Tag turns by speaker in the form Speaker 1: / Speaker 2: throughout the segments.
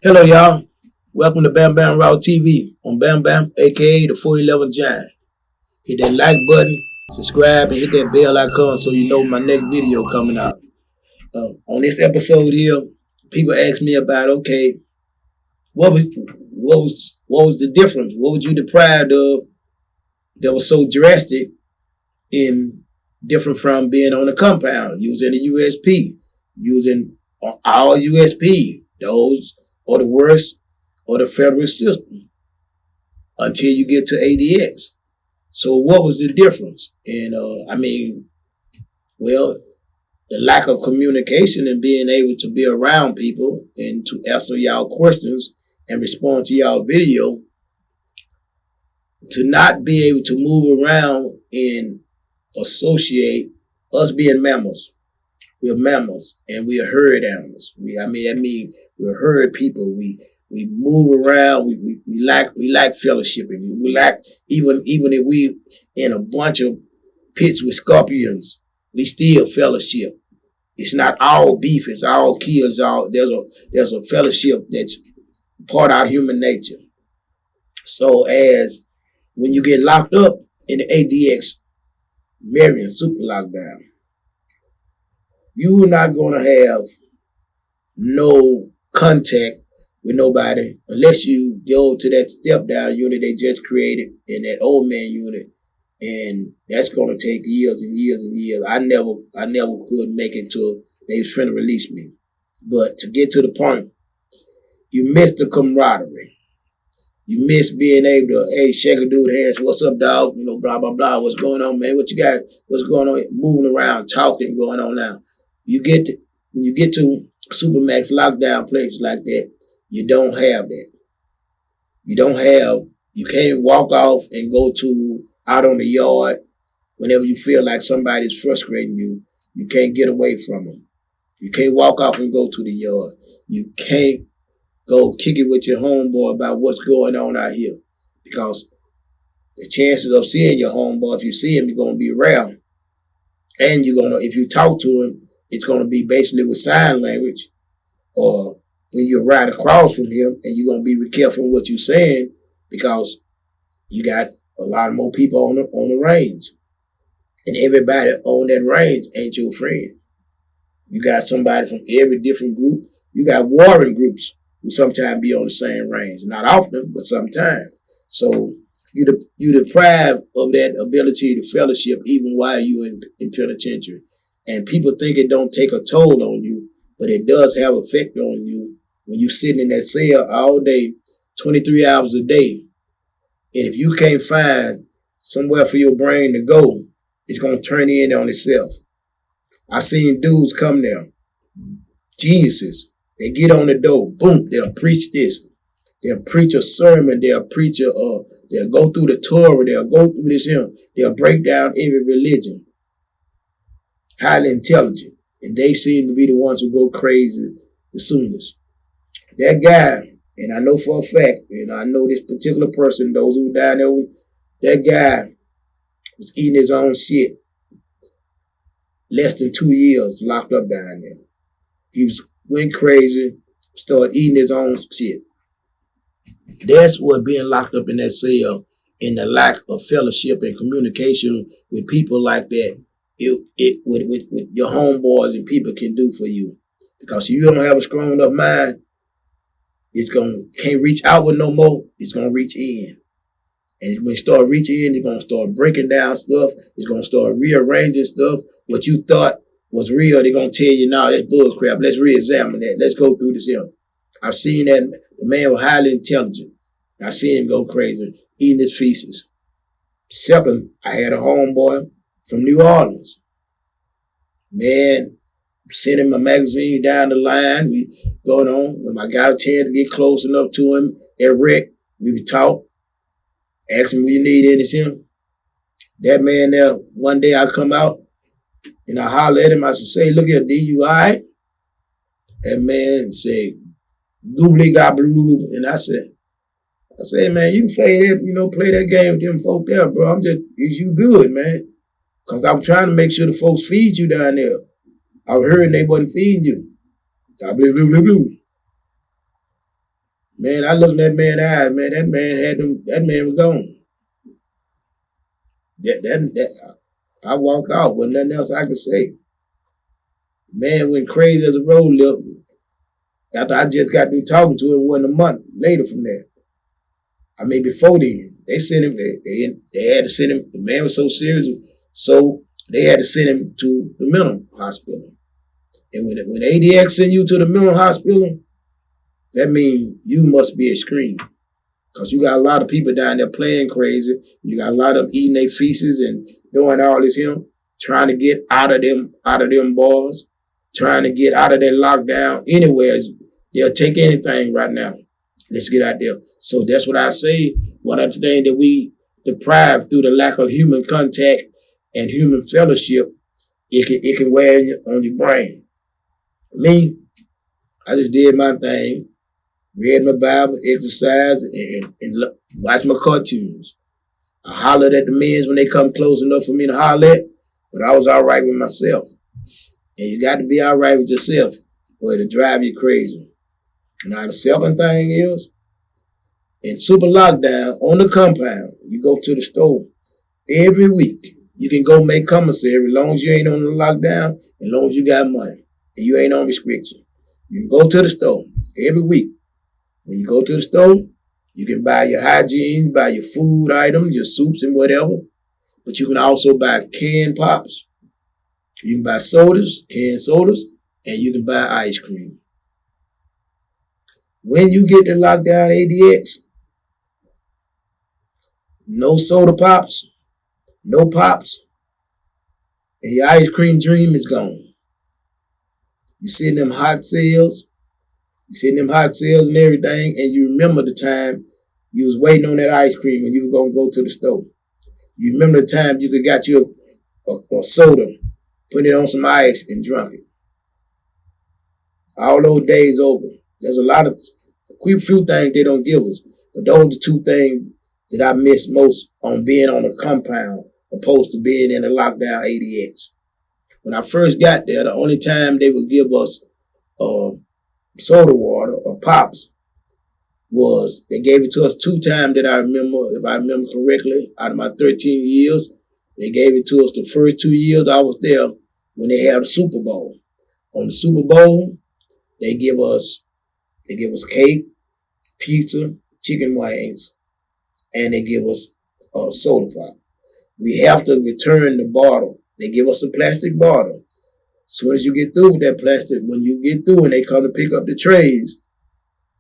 Speaker 1: Hello, y'all. Welcome to BammBammRawTV on Bam Bam, aka the 411 Giant. Hit that like button, subscribe, and hit that bell icon so you know my next video coming out. On this episode here, people ask me about what was the difference? What was you deprived of that was so drastic in different from being on the compound, using the USP, using all USP, those are the worst or the federal system until you get to ADX. So what was the difference? And well, the lack of communication and being able to be around people and to answer y'all questions and respond to y'all video, to not be able to move around and associate us being mammals. We're mammals and we are herd animals. We're herd people. We move around. We lack fellowship. We lack even if we in a bunch of pits with scorpions, we still fellowship. It's not all beef. It's all kills. There's a fellowship that's part of our human nature. So as when you get locked up in the ADX Marion super lockdown, you're not gonna have no contact with nobody unless you go to that step down unit they just created in that old man unit, and that's gonna take years and years and years. I never could make it till they was trying to release me. But to get to the point, you miss the camaraderie. You miss being able to, hey, shake a dude's hands, what's up, dog? Blah blah blah. What's going on, man? What you got? What's going on? Moving around, talking, going on now. When you get to supermax lockdown places like that, you don't have that. You can't walk off and go to out on the yard whenever you feel like somebody's frustrating you. You can't get away from them. You can't walk off and go to the yard. You can't go kick it with your homeboy about what's going on out here, because the chances of seeing your homeboy, if you see him, you're going to be rare. And if you talk to him, it's going to be basically with sign language, or when you're right across from him, and you're going to be careful what you're saying, because you got a lot more people on the range, and everybody on that range ain't your friend. You got somebody from every different group. You got warring groups who sometimes be on the same range, not often, but sometimes. So you deprived of that ability to fellowship even while you're in penitentiary. And people think it don't take a toll on you, but it does have effect on you when you're sitting in that cell all day, 23 hours a day. And if you can't find somewhere for your brain to go, it's going to turn in on itself. I seen dudes come there, geniuses. They get on the door, boom, they'll preach this. They'll preach a sermon, they'll go through the Torah, they'll go through this here. They'll break down every religion. Highly intelligent. And they seem to be the ones who go crazy the soonest. That guy, and I know for a fact, I know this particular person, those who died there, that guy was eating his own shit. Less than 2 years locked up down there. He went crazy, started eating his own shit. That's what being locked up in that cell and the lack of fellowship and communication with people like that, with your homeboys and people can do for you. Because if you don't have a strong enough mind, can't reach outward no more, it's gonna reach in. And when you start reaching in, it's gonna start breaking down stuff, it's gonna start rearranging stuff. What you thought was real, they're gonna tell you, no, that's bull crap. Let's re-examine that. Let's go through this here. I've seen that the man was highly intelligent. I've seen him go crazy, eating his feces. Second, I had a homeboy from New Orleans. Man, sending my magazines down the line. We going on. When my guy tend to get close enough to him at Rick, we would talk, ask him, "Will you need anything?" That man there, one day I come out and I holler at him. I said, "Say, look here, D, you all right?" That man said, "Goobly gobbloo." And I said, man, you can say that, play that game with them folk there, bro. Is you good, man? Because I'm trying to make sure the folks feed you down there. I heard they wasn't feeding you. Blue, blue, blue, blue. Man, I looked in that man's eyes, man. That man had them. That man was gone. I walked off. Wasn't nothing else I could say. Man went crazy as a road lip. After I just got through talking to him, wasn't a month later from that. I mean, before then, they sent him. They had to send him. The man was so serious, so they had to send him to the mental hospital. And when ADX send you to the mental hospital, that means you must be extreme. Because you got a lot of people down there playing crazy. You got a lot of them eating their feces and doing all this here, trying to get out of them bars, trying to get out of that lockdown anywhere. They'll take anything right now. Let's get out there. So that's what I say. One of the things that we deprived through the lack of human contact and human fellowship, it can wear on your brain. Me, I just did my thing, read my Bible, exercised, and watched my cartoons. I hollered at the men when they come close enough for me to holler at, but I was all right with myself. And you got to be all right with yourself, or it'll drive you crazy. Now, the second thing is, in super lockdown, on the compound, you go to the store every week. You can go make commissary as long as you ain't on the lockdown, as long as you got money, and you ain't on restriction. You can go to the store every week. When you go to the store, you can buy your hygiene, buy your food items, your soups and whatever, but you can also buy canned pops. You can buy sodas, canned sodas, and you can buy ice cream. When you get the lockdown ADX, no soda pops, no pops, and your ice cream dream is gone. You see them hot sales, and everything, and you remember the time you was waiting on that ice cream and you were going to go to the store. You remember the time you could got you a soda, put it on some ice and drunk it. All those days over. There's a lot of few things they don't give us, but those are the two things that I miss most on being on a compound opposed to being in a lockdown ADX. When I first got there, the only time they would give us soda water or pops was they gave it to us 2 times that I remember, if I remember correctly, out of my 13 years. They gave it to us the first 2 years I was there when they had the Super Bowl. On the Super Bowl, they give us cake, pizza, chicken wings, and they give us a soda pop. We have to return the bottle. They give us a plastic bottle. As soon as you get through with that plastic, when you get through and they come to pick up the trays,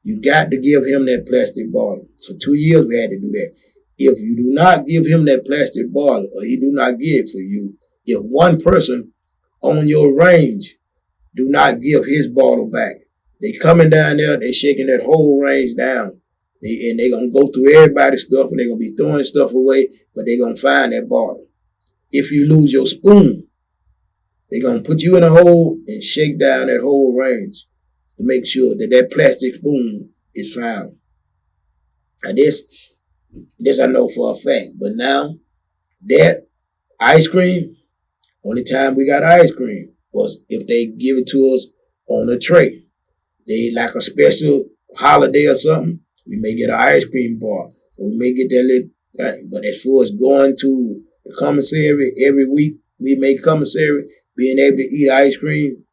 Speaker 1: you got to give him that plastic bottle. For 2 years we had to do that. If you do not give him that plastic bottle, or he do not get it for you, if one person on your range do not give his bottle back, they coming down there, they shaking that whole range down. And they going to go through everybody's stuff and they're going to be throwing stuff away, but they're going to find that bottle. If you lose your spoon, they're going to put you in a hole and shake down that whole range to make sure that that plastic spoon is found. Now this I know for a fact, but now that ice cream, only time we got ice cream was if they give it to us on a tray. They like a special holiday or something, we may get an ice cream bar, or we may get that little thing. But as far as going to the commissary every week, we make commissary, being able to eat ice cream,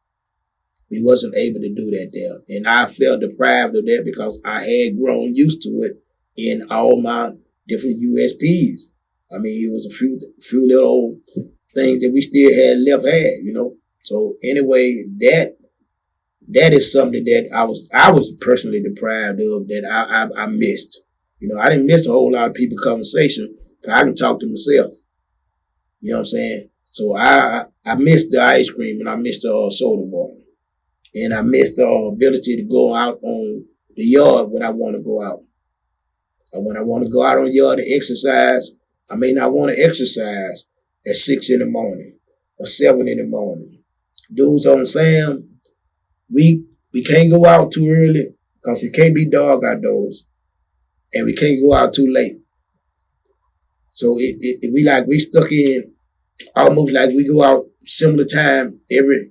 Speaker 1: we wasn't able to do that there. And I felt deprived of that because I had grown used to it in all my different USPs. I mean, it was a few little things that we still had left you know. So anyway, that is something that I was personally deprived of, that I missed. You know, I didn't miss a whole lot of people's conversation because I can talk to myself. You know what I'm saying? So I missed the ice cream and I missed the soda water. And I missed the ability to go out on the yard when I want to go out. And when I want to go out on the yard to exercise, I may not want to exercise at 6 in the morning or 7 in the morning. Dudes on Sam, we can't go out too early because it can't be dark outdoors. And we can't go out too late. So we stuck in almost like we go out similar time every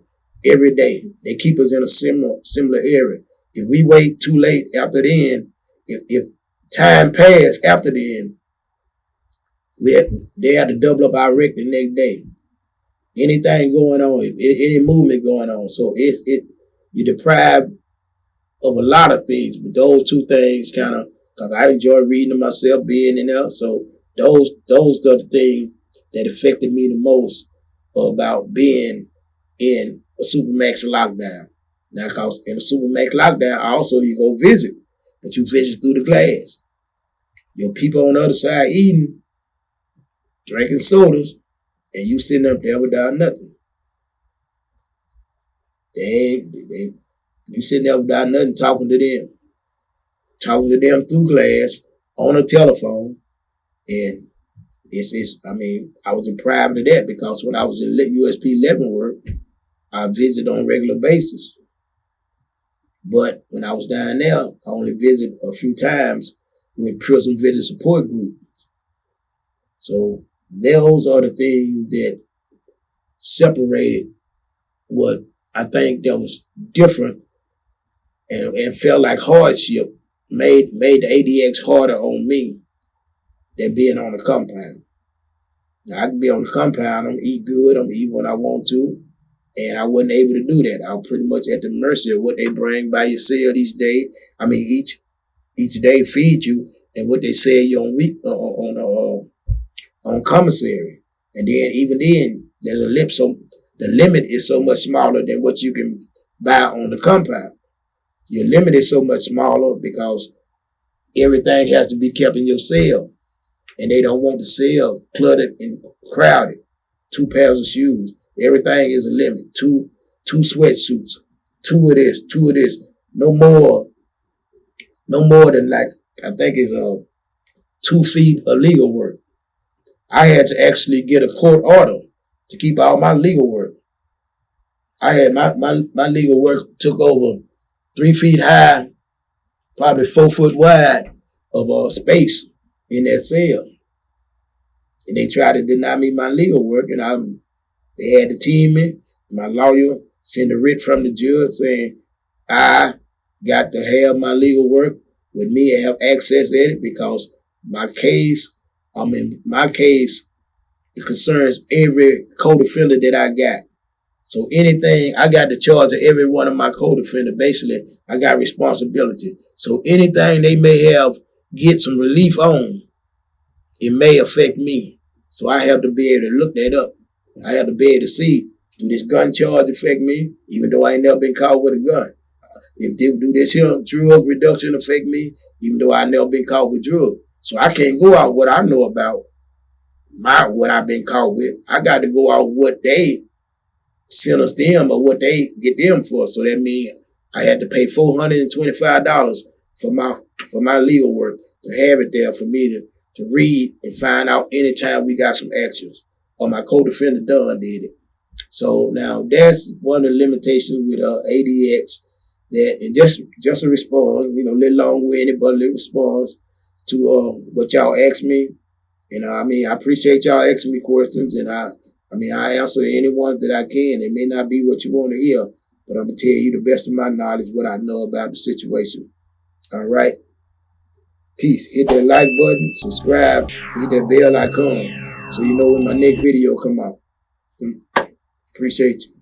Speaker 1: day. They keep us in a similar area. If we wait too late after then, if time passed after then, they had to double up our rec the next day. Anything going on, any movement going on. So you're deprived of a lot of things, but those two things kind of, because I enjoy reading them myself, being in there. So those are the things that affected me the most about being in a supermax lockdown. Now, because in a supermax lockdown, also you go visit, but you visit through the glass. Your people on the other side eating, drinking sodas, and you sitting up there without nothing. You sitting there without nothing, talking to them through glass on a telephone, and I was deprived of that because when I was in USP 11 work, I visited on a regular basis. But when I was down there, I only visited a few times with prison visit support group. So those are the things that separated what I think that was different and felt like hardship, made the ADX harder on me than being on the compound. Now, I can be on the compound, I'm eat good, I'm eat when I want to, and I wasn't able to do that. I was pretty much at the mercy of what they bring by your cell each day. I mean, each day feed you, and what they sell you on commissary. And then even then, there's a limit. So the limit is so much smaller than what you can buy on the compound. Your limit is so much smaller because everything has to be kept in your cell. And they don't want the cell cluttered and crowded. 2 pairs of shoes. Everything is a limit. Two sweatsuits. 2 of this, 2 of this. No more than like, I think it's 2 feet of legal work. I had to actually get a court order to keep all my legal work. I had my legal work took over 3 feet high, probably 4 foot wide of space in that cell. And they tried to deny me my legal work, and they had to team me. My lawyer sent a writ from the judge saying I got to have my legal work with me and have access at it because my case, it concerns every co-defendant that I got. So anything, I got the charge of every one of my co-defendants. Basically, I got responsibility. So anything they may have get some relief on, it may affect me. So I have to be able to look that up. I have to be able to see, do this gun charge affect me, even though I ain't never been caught with a gun? Do this here drug reduction affect me, even though I never been caught with drugs? So I can't go out what I know about what I've been caught with. I got to go out what they sentence them or what they get them for. So that means I had to pay $425 for my legal work to have it there for me to read and find out anytime we got some actions or my co-defendant done did it. So now that's one of the limitations with ADX, that, and just a response, little long-winded, but a little response to what y'all asked me. I appreciate y'all asking me questions, and I answer any ones that I can. It may not be what you want to hear, but I'm going to tell you the best of my knowledge, what I know about the situation. All right? Peace. Hit that like button, subscribe, hit that bell icon so you know when my next video come out. Appreciate you.